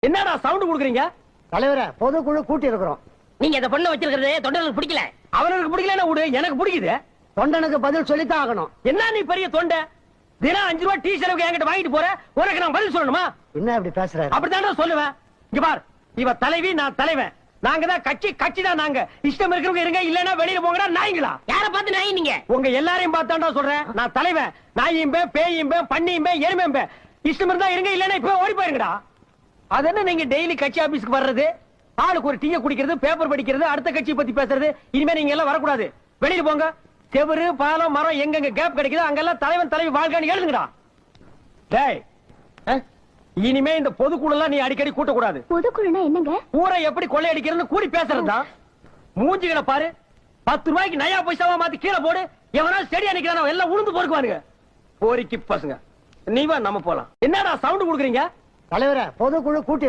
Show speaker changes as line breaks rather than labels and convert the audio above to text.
என்னடா சவுண்ட் குடுக்குறீங்க?
தலைவரே, பொதுக்குழு கூட்டி இருக்கிறோம்.
நீங்க இந்த பொண்ணை வச்சிருக்கிறது தொண்டர்களுக்கு பிடிக்கல.
அவனுக்கு பிடிக்கலன்னா விடு, எனக்கு பிடிக்குது.
தொண்டனுக்கு பதில் சொல்லித்தான் ஆகணும்.
என்ன நீ பெரிய தொண்டை? தினம் 5 ரூபாய் டீ செலவுக்கு என்கிட்ட வாங்கிட்டு போற, உனக்கு நான் பதில் சொல்லணுமா?
என்ன இப்படி பேசுறாரு?
அப்படித்தான் சொல்லுவேன். இங்க பார், இவ தலைவி, நான் தலைவன். நாங்க தான் கட்சி தான். நாங்க இஷ்டம் இருக்கிறவங்க இருங்க, இல்லன்னா வெளியில போங்கடா நாய்ங்களா.
யார பார்த்து நாய் நீங்க?
உங்க எல்லாரையும் பார்த்தாண்டா சொல்றேன். நான் தலைவன். நாயிம்பே, பேயிம்பே, பண்ணியும்பே, எருமையும்பே. இஷ்டம் இருந்தா இருங்க, இல்லன்னா இப்ப ஓடி போயிருங்கடா. அது என்ன நீங்க டெய்லி கட்சி ஆபீஸ்க்கு வர்றது, ஆளுக்கு ஒரு டீயை குடிக்கிறது, பேப்பர் படிக்கிறது, அடுத்த கட்சியை பத்தி பேசுறது? இனிமே நீங்க எல்லாம் வரக்கூடாது. வெளியில போங்க. செவரு, பாலம், மரம் எங்கெங்க கேப் கிடைக்குதோ அங்கெல்லாம் தலைவன் தலைவி வாழ்க்கைன்னு எழுதுங்கடா. டேய், இனிமே இந்த பொதுக்குழு எல்லாம் நீ அடிக்கடி கூட்டக்கூடாது.
பொதுக்குழுனா என்னங்க?
ஊரை எப்படி கொள்ளையடிக்கிறதுன்னு கூடி பேசுறதா? மூஞ்சிகளை பாரு. 10 ரூபாய்க்கு நயா பைசாவா மாத்தி கீழே போடு. எவனா செடியா நிக்கிறான், எல்லாம் உளுந்து பொறுக்குவானுங்க. போரிக்கு பசங்க. நீ வா, நம்ம போலாம். என்னடா சவுண்ட் குடுக்குறீங்க?
தலைவரே, பொதுக்குழு கூட்டி